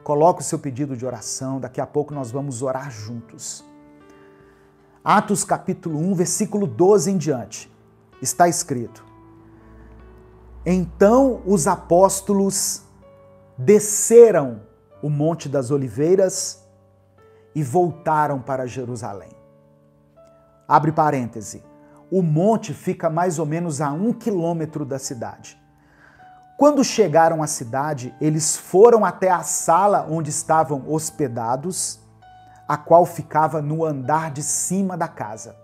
coloque o seu pedido de oração, daqui a pouco nós vamos orar juntos. Atos capítulo 1, versículo 12 em diante, está escrito: Então os apóstolos desceram o Monte das Oliveiras e voltaram para Jerusalém. Abre parêntese. O monte fica mais ou menos a 1 quilômetro da cidade. Quando chegaram à cidade, eles foram até a sala onde estavam hospedados, a qual ficava no andar de cima da casa.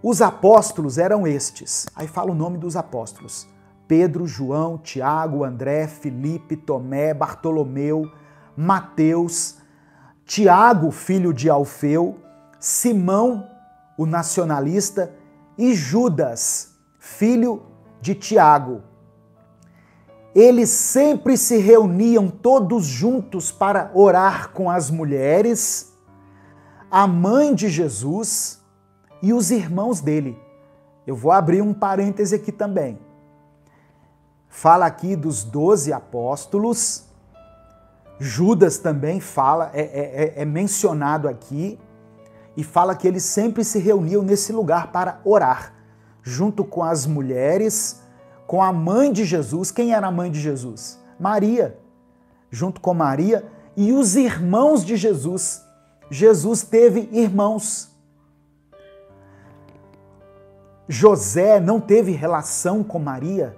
Os apóstolos eram estes. Aí fala o nome dos apóstolos: Pedro, João, Tiago, André, Filipe, Tomé, Bartolomeu, Mateus, Tiago, filho de Alfeu, Simão, o nacionalista, e Judas, filho de Tiago. Eles sempre se reuniam todos juntos para orar com as mulheres, a mãe de Jesus e os irmãos dele. Eu vou abrir um parêntese aqui também. Fala aqui dos 12 apóstolos, Judas também fala, é mencionado aqui, e fala que eles sempre se reuniam nesse lugar para orar, junto com as mulheres, com a mãe de Jesus. Quem era a mãe de Jesus? Maria. Junto com Maria e os irmãos de Jesus. Jesus teve irmãos. José não teve relação com Maria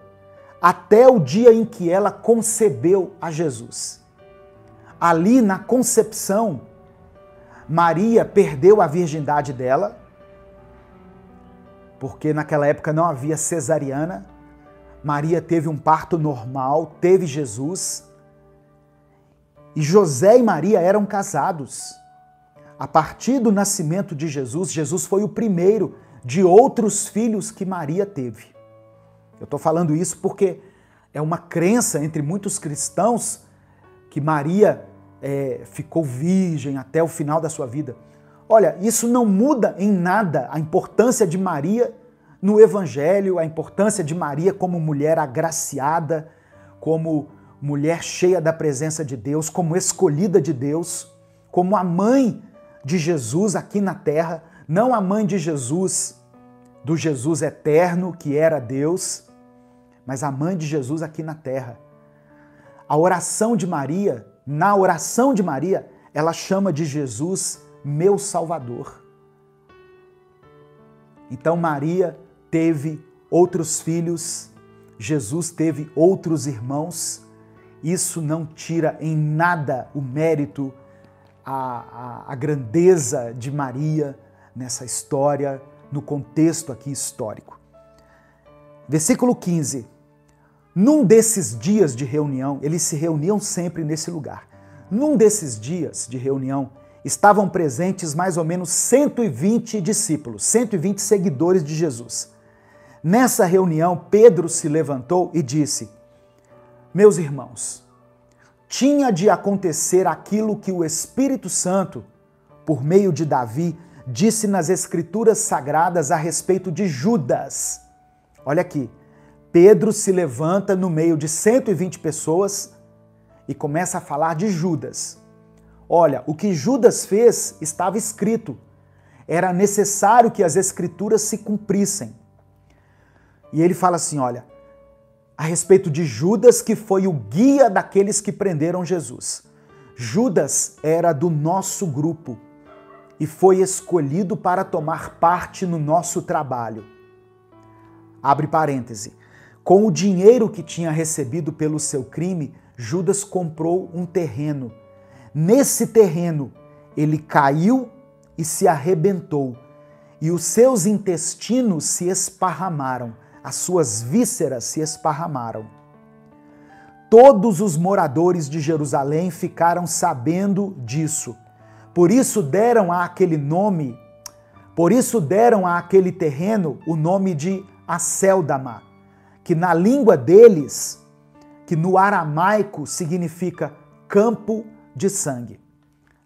até o dia em que ela concebeu a Jesus. Ali na concepção, Maria perdeu a virgindade dela, porque naquela época não havia cesariana. Maria teve um parto normal, teve Jesus. E José e Maria eram casados. A partir do nascimento de Jesus, Jesus foi o primeiro de outros filhos que Maria teve. Eu estou falando isso porque é uma crença entre muitos cristãos que Maria ficou virgem até o final da sua vida. Olha, isso não muda em nada a importância de Maria no Evangelho, a importância de Maria como mulher agraciada, como mulher cheia da presença de Deus, como escolhida de Deus, como a mãe de Jesus aqui na terra, não a mãe de Jesus, do Jesus eterno, que era Deus, mas a mãe de Jesus aqui na terra. A oração de Maria, na oração de Maria, ela chama de Jesus meu Salvador. Então Maria teve outros filhos, Jesus teve outros irmãos. Isso não tira em nada o mérito, a grandeza de Maria nessa história, no contexto aqui histórico. Versículo 15. Num desses dias de reunião, eles se reuniam sempre nesse lugar. Num desses dias de reunião, estavam presentes mais ou menos 120 discípulos, 120 seguidores de Jesus. Nessa reunião, Pedro se levantou e disse: Meus irmãos, tinha de acontecer aquilo que o Espírito Santo, por meio de Davi, disse nas Escrituras Sagradas a respeito de Judas. Olha aqui, Pedro se levanta no meio de 120 pessoas e começa a falar de Judas. Olha, o que Judas fez estava escrito. Era necessário que as Escrituras se cumprissem. E ele fala assim, olha, a respeito de Judas, que foi o guia daqueles que prenderam Jesus. Judas era do nosso grupo e foi escolhido para tomar parte no nosso trabalho. Abre parêntese. Com o dinheiro que tinha recebido pelo seu crime, Judas comprou um terreno. Nesse terreno, ele caiu e se arrebentou, e os seus intestinos se esparramaram, as suas vísceras se esparramaram. Todos os moradores de Jerusalém ficaram sabendo disso. Por isso deram àquele terreno o nome de Acéldama, que na língua deles, que no aramaico significa campo de sangue.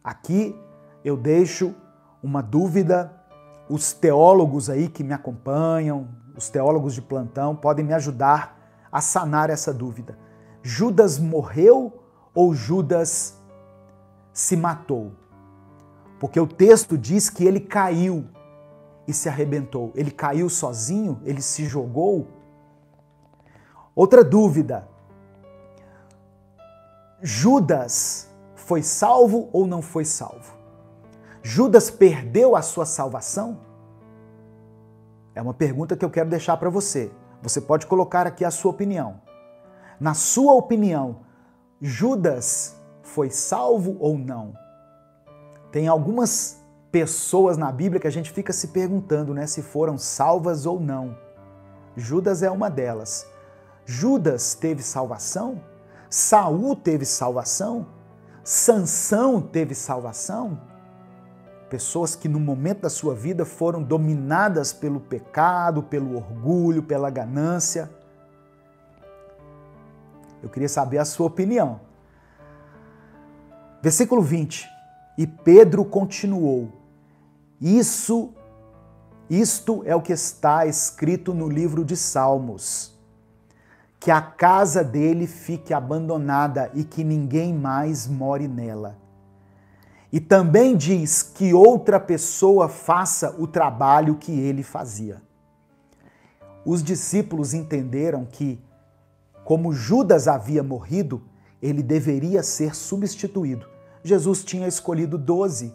Aqui eu deixo uma dúvida, os teólogos aí que me acompanham, os teólogos de plantão, podem me ajudar a sanar essa dúvida. Judas morreu ou Judas se matou? Porque o texto diz que ele caiu e se arrebentou. Ele caiu sozinho? Ele se jogou? Outra dúvida. Judas foi salvo ou não foi salvo? Judas perdeu a sua salvação? É uma pergunta que eu quero deixar para você. Você pode colocar aqui a sua opinião. Na sua opinião, Judas foi salvo ou não? Tem algumas pessoas na Bíblia que a gente fica se perguntando, né, se foram salvas ou não. Judas é uma delas. Judas teve salvação? Saul teve salvação? Sansão teve salvação? Pessoas que no momento da sua vida foram dominadas pelo pecado, pelo orgulho, pela ganância. Eu queria saber a sua opinião. Versículo 20. E Pedro continuou. Isto é o que está escrito no livro de Salmos. Que a casa dele fique abandonada e que ninguém mais more nela. E também diz que outra pessoa faça o trabalho que ele fazia. Os discípulos entenderam que, como Judas havia morrido, ele deveria ser substituído. Jesus tinha escolhido 12.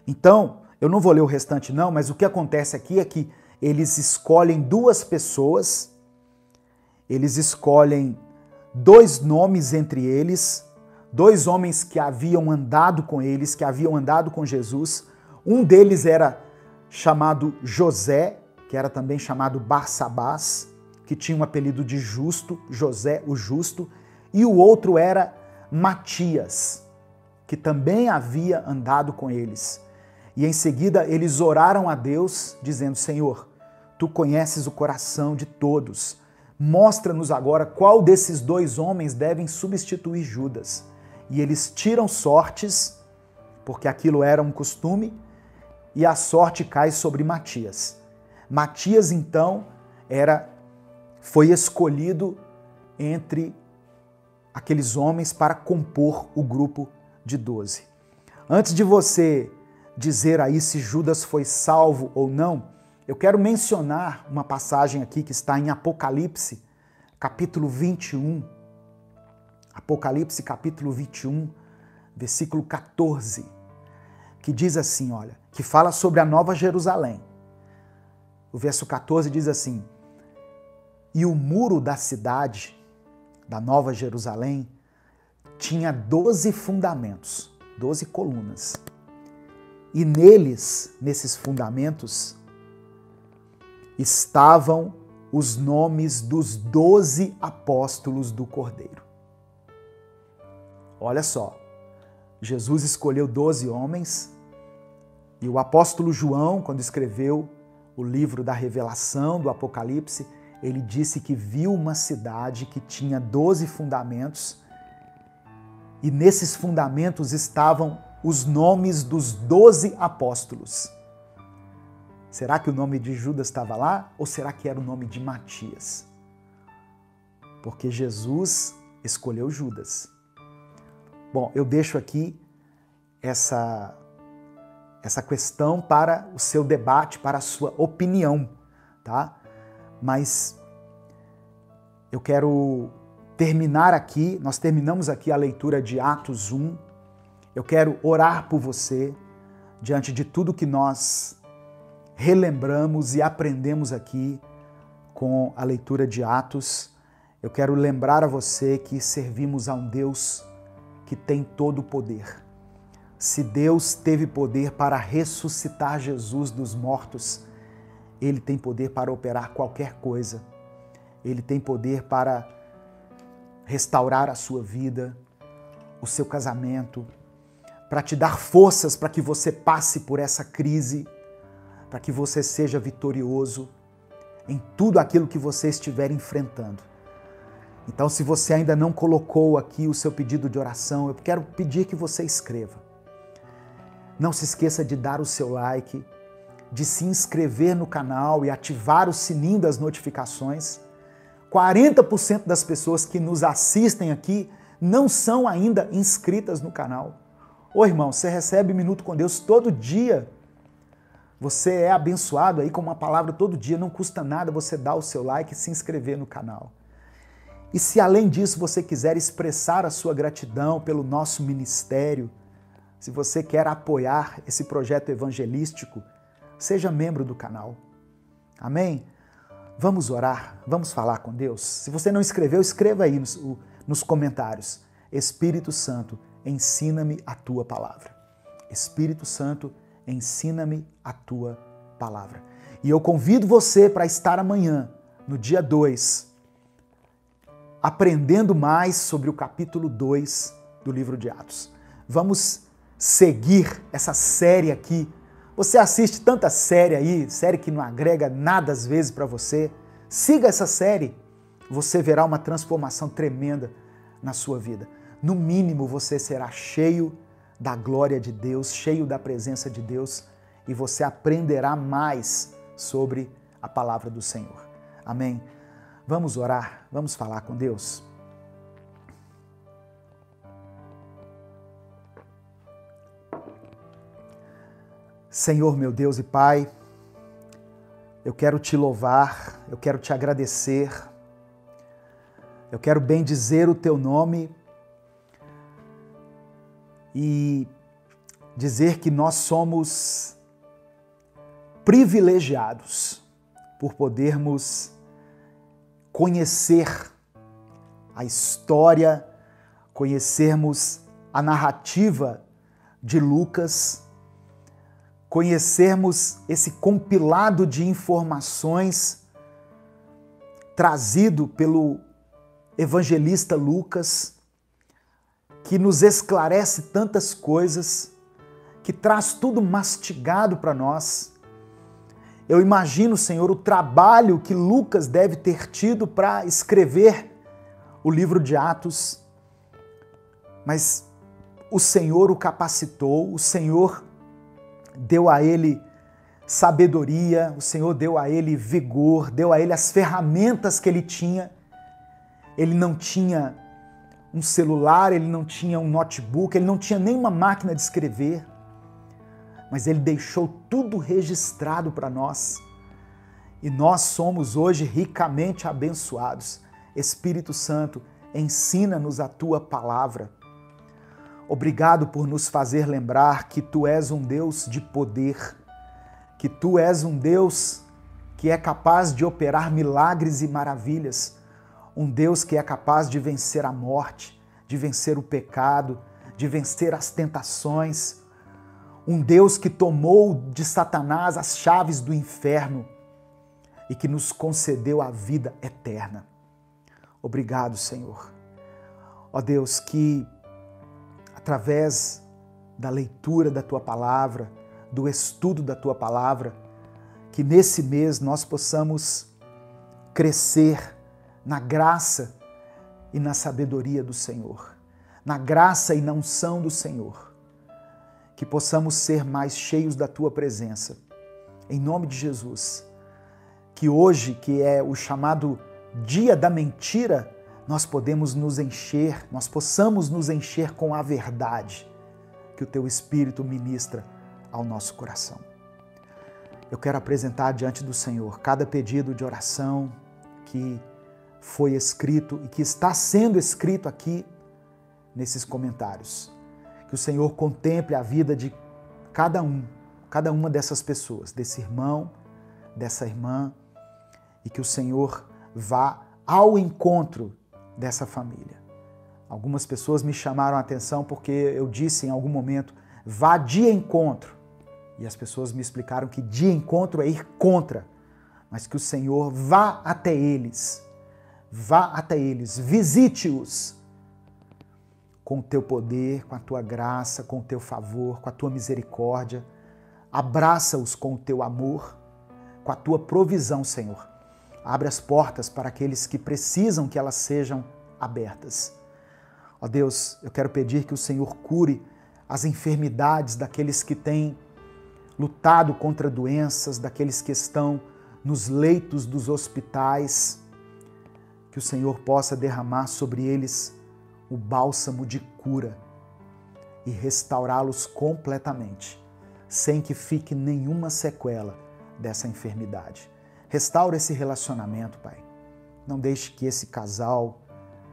Então, eu não vou ler o restante não, mas o que acontece aqui é que eles escolhem 2 pessoas, eles escolhem 2 nomes entre eles, 2 homens que haviam andado com eles, que haviam andado com Jesus. Um deles era chamado José, que era também chamado Barsabás, que tinha um apelido de Justo, José o Justo, e o outro era Matias, que também havia andado com eles. E em seguida eles oraram a Deus, dizendo: Senhor, Tu conheces o coração de todos. Mostra-nos agora qual desses 2 homens devem substituir Judas. E eles tiram sortes, porque aquilo era um costume, e a sorte cai sobre Matias. Matias, então, foi escolhido entre aqueles homens para compor o grupo de 12. Antes de você dizer aí se Judas foi salvo ou não, eu quero mencionar uma passagem aqui que está em Apocalipse, capítulo 21. Apocalipse, capítulo 21, versículo 14, que diz assim, olha, que fala sobre a Nova Jerusalém. O verso 14 diz assim: E o muro da cidade, da Nova Jerusalém, tinha 12 fundamentos, 12 colunas. E nesses fundamentos, estavam os nomes dos 12 apóstolos do Cordeiro. Olha só, Jesus escolheu 12 homens e o apóstolo João, quando escreveu o livro da Revelação, do Apocalipse, ele disse que viu uma cidade que tinha 12 fundamentos e nesses fundamentos estavam os nomes dos 12 apóstolos. Será que o nome de Judas estava lá ou será que era o nome de Matias? Porque Jesus escolheu Judas. Bom, eu deixo aqui essa questão para o seu debate, para a sua opinião, tá? Mas eu quero terminar aqui, nós terminamos aqui a leitura de Atos 1. Eu quero orar por você diante de tudo que nós relembramos e aprendemos aqui com a leitura de Atos. Eu quero lembrar a você que servimos a um Deus que tem todo o poder. Se Deus teve poder para ressuscitar Jesus dos mortos, Ele tem poder para operar qualquer coisa. Ele tem poder para restaurar a sua vida, o seu casamento, para te dar forças para que você passe por essa crise, para que você seja vitorioso em tudo aquilo que você estiver enfrentando. Então, se você ainda não colocou aqui o seu pedido de oração, eu quero pedir que você escreva. Não se esqueça de dar o seu like, de se inscrever no canal e ativar o sininho das notificações. 40% das pessoas que nos assistem aqui não são ainda inscritas no canal. Ô irmão, você recebe Minuto com Deus todo dia. Você é abençoado aí com uma palavra todo dia, não custa nada você dar o seu like e se inscrever no canal. E se além disso você quiser expressar a sua gratidão pelo nosso ministério, se você quer apoiar esse projeto evangelístico, seja membro do canal. Amém? Vamos orar, vamos falar com Deus. Se você não escreveu, escreva aí nos comentários. Espírito Santo, ensina-me a tua palavra. Espírito Santo, ensina-me a tua palavra. E eu convido você para estar amanhã, no dia 2, aprendendo mais sobre o capítulo 2 do livro de Atos. Vamos seguir essa série aqui. Você assiste tanta série aí, série que não agrega nada às vezes para você. Siga essa série, você verá uma transformação tremenda na sua vida. No mínimo, você será cheio da glória de Deus, cheio da presença de Deus, e você aprenderá mais sobre a palavra do Senhor. Amém? Vamos orar, vamos falar com Deus. Senhor, meu Deus e Pai, eu quero te louvar, eu quero te agradecer, eu quero bendizer o teu nome e dizer que nós somos privilegiados por podermos conhecer a história, conhecermos a narrativa de Lucas, conhecermos esse compilado de informações trazido pelo evangelista Lucas, que nos esclarece tantas coisas, que traz tudo mastigado para nós. Eu imagino, Senhor, o trabalho que Lucas deve ter tido para escrever o livro de Atos, mas o Senhor o capacitou, o Senhor deu a ele sabedoria, o Senhor deu a ele vigor, deu a ele as ferramentas que ele tinha. Ele não tinha um celular, ele não tinha um notebook, ele não tinha nenhuma máquina de escrever, mas ele deixou tudo registrado para nós. E nós somos hoje ricamente abençoados. Espírito Santo, ensina-nos a tua palavra. Obrigado por nos fazer lembrar que tu és um Deus de poder, que tu és um Deus que é capaz de operar milagres e maravilhas, um Deus que é capaz de vencer a morte, de vencer o pecado, de vencer as tentações, um Deus que tomou de Satanás as chaves do inferno e que nos concedeu a vida eterna. Obrigado, Senhor. Ó Deus, que através da leitura da Tua Palavra, do estudo da Tua Palavra, que nesse mês nós possamos crescer na graça e na sabedoria do Senhor, na graça e na unção do Senhor, que possamos ser mais cheios da Tua presença, em nome de Jesus, que hoje, que é o chamado Dia da Mentira, nós possamos nos encher com a verdade que o Teu Espírito ministra ao nosso coração. Eu quero apresentar diante do Senhor cada pedido de oração que foi escrito e que está sendo escrito aqui nesses comentários. Que o Senhor contemple a vida de cada uma dessas pessoas, desse irmão, dessa irmã, e que o Senhor vá ao encontro dessa família. Algumas pessoas me chamaram a atenção porque eu disse em algum momento, vá de encontro. E as pessoas me explicaram que de encontro é ir contra, mas que o Senhor vá até eles, visite-os com o teu poder, com a tua graça, com o teu favor, com a tua misericórdia, abraça-os com o teu amor, com a tua provisão, Senhor. Abre as portas para aqueles que precisam que elas sejam abertas. Ó Deus, eu quero pedir que o Senhor cure as enfermidades daqueles que têm lutado contra doenças, daqueles que estão nos leitos dos hospitais, que o Senhor possa derramar sobre eles o bálsamo de cura e restaurá-los completamente, sem que fique nenhuma sequela dessa enfermidade. Restaura esse relacionamento, Pai. Não deixe que esse casal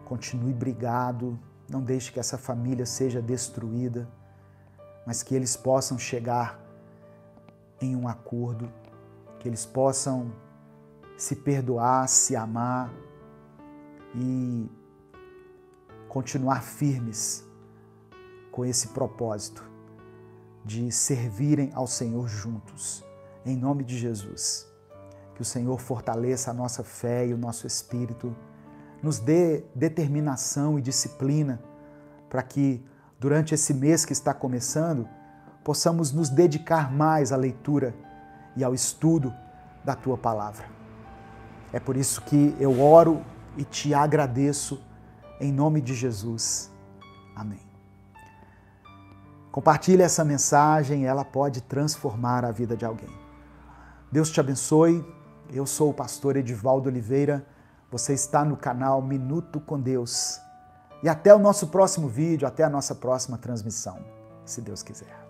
continue brigado, não deixe que essa família seja destruída, mas que eles possam chegar em um acordo, que eles possam se perdoar, se amar e continuar firmes com esse propósito de servirem ao Senhor juntos. Em nome de Jesus, que o Senhor fortaleça a nossa fé e o nosso espírito, nos dê determinação e disciplina para que, durante esse mês que está começando, possamos nos dedicar mais à leitura e ao estudo da Tua Palavra. É por isso que eu oro e te agradeço em nome de Jesus. Amém. Compartilhe essa mensagem, ela pode transformar a vida de alguém. Deus te abençoe. Eu sou o pastor Edivaldo Oliveira. Você está no canal Minuto com Deus. E até o nosso próximo vídeo, até a nossa próxima transmissão, se Deus quiser.